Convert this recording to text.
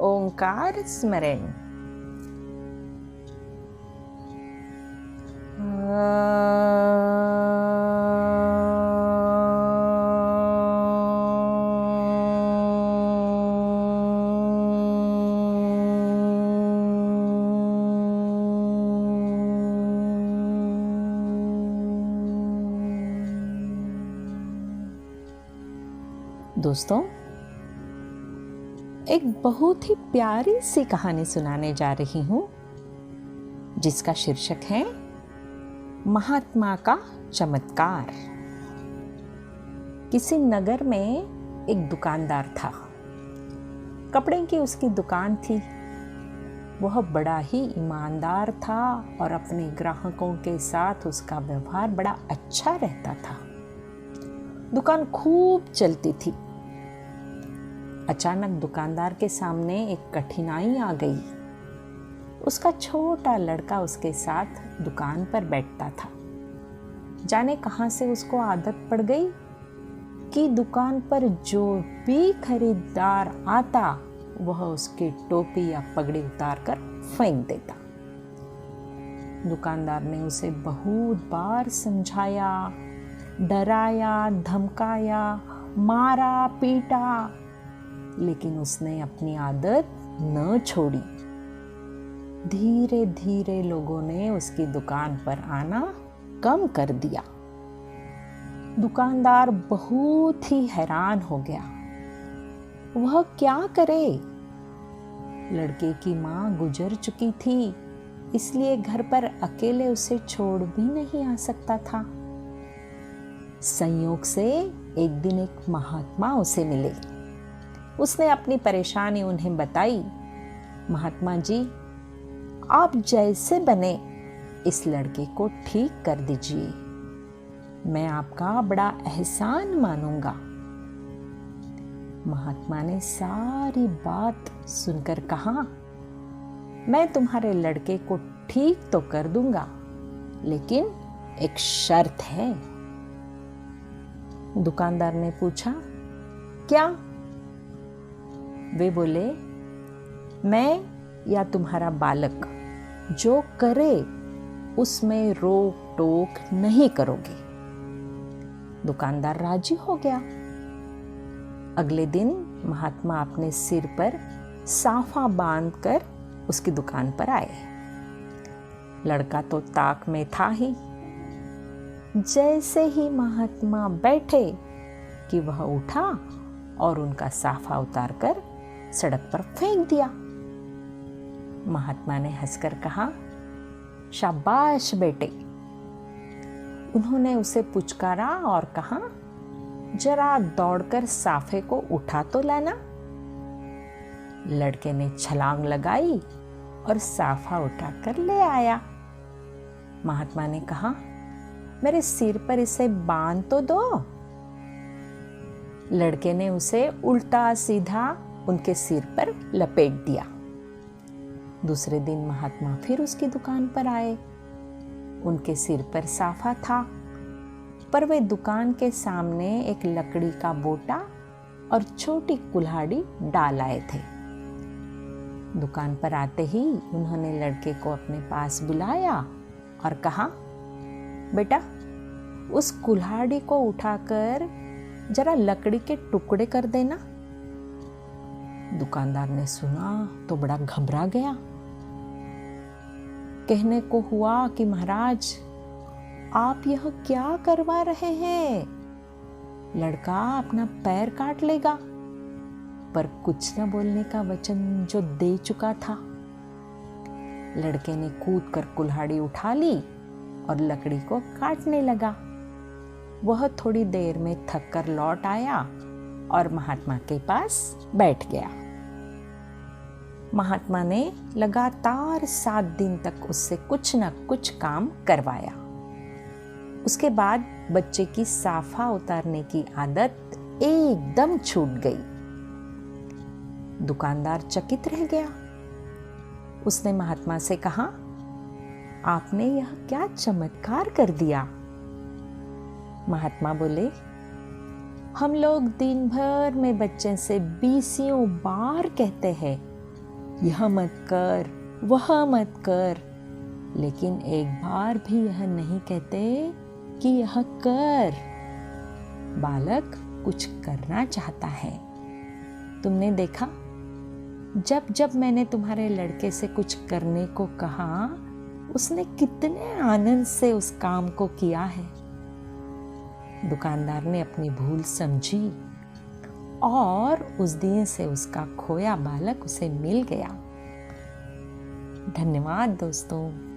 ओंकार स्मरण। दोस्तों, एक बहुत ही प्यारी सी कहानी सुनाने जा रही हूं जिसका शीर्षक है महात्मा का चमत्कार। किसी नगर में एक दुकानदार था। कपड़े की उसकी दुकान थी। वह बड़ा ही ईमानदार था और अपने ग्राहकों के साथ उसका व्यवहार बड़ा अच्छा रहता था। दुकान खूब चलती थी। अचानक दुकानदार के सामने एक कठिनाई आ गई। उसका छोटा लड़का उसके साथ दुकान पर बैठता था। जाने कहां से उसको आदत पड़ गई कि दुकान पर जो भी खरीदार आता वह उसकी टोपी या पगड़ी उतार कर फेंक देता। दुकानदार ने उसे बहुत बार समझाया, डराया, धमकाया, मारा, पीटा, लेकिन उसने अपनी आदत न छोड़ी। धीरे धीरे लोगों ने उसकी दुकान पर आना कम कर दिया। दुकानदार बहुत ही हैरान हो गया। वह क्या करे? लड़के की मां गुजर चुकी थी, इसलिए घर पर अकेले उसे छोड़ भी नहीं आ सकता था। संयोग से एक दिन एक महात्मा उसे मिले। उसने अपनी परेशानी उन्हें बताई। महात्मा जी, आप जैसे बने इस लड़के को ठीक कर दीजिए। मैं आपका बड़ा एहसान मानूंगा। महात्मा ने सारी बात सुनकर कहा, मैं तुम्हारे लड़के को ठीक तो कर दूंगा, लेकिन एक शर्त है। दुकानदार ने पूछा, क्या? वे बोले, मैं या तुम्हारा बालक जो करे उसमें रोक टोक नहीं करोगे। दुकानदार राजी हो गया। अगले दिन महात्मा अपने सिर पर साफा बांधकर उसकी दुकान पर आए। लड़का तो ताक में था ही। जैसे ही महात्मा बैठे कि वह उठा और उनका साफा उतारकर सड़क पर फेंक दिया। महात्मा ने हंसकर कहा, शाबाश बेटे। उन्होंने उसे पुचकारा और कहा, जरा दौड़कर साफे को उठा तो लाना। लड़के ने छलांग लगाई और साफा उठाकर ले आया। महात्मा ने कहा, मेरे सिर पर इसे बांध तो दो। लड़के ने उसे उल्टा सीधा उनके सिर पर लपेट दिया। दूसरे दिन महात्मा फिर उसकी दुकान पर आए। उनके सिर पर साफा था, पर वे दुकान के सामने एक लकड़ी का बोटा और छोटी कुल्हाड़ी डाल आए थे। दुकान पर आते ही उन्होंने लड़के को अपने पास बुलाया और कहा, बेटा, उस कुल्हाड़ी को उठाकर जरा लकड़ी के टुकड़े कर देना। दुकानदार ने सुना तो बड़ा घबरा गया। कहने को हुआ कि महाराज, आप यह क्या करवा रहे हैं? लड़का अपना पैर काट लेगा। पर कुछ न बोलने का वचन जो दे चुका था। लड़के ने कूदकर कुल्हाड़ी उठा ली और लकड़ी को काटने लगा। वह थोड़ी देर में थक कर लौट आया और महात्मा के पास बैठ गया। महात्मा ने लगातार 7 दिन तक उससे कुछ न कुछ काम करवाया। उसके बाद बच्चे की साफा उतारने की आदत एकदम छूट गई। दुकानदार चकित रह गया। उसने महात्मा से कहा, आपने यह क्या चमत्कार कर दिया? महात्मा बोले, हम लोग दिन भर में बच्चे से 20 बार कहते हैं यह मत कर, वह मत कर, लेकिन एक बार भी यह नहीं कहते कि यह कर। बालक कुछ करना चाहता है। तुमने देखा, जब जब मैंने तुम्हारे लड़के से कुछ करने को कहा, उसने कितने आनंद से उस काम को किया है। दुकानदार ने अपनी भूल समझी और उस दिन से उसका खोया बालक उसे मिल गया। धन्यवाद दोस्तों।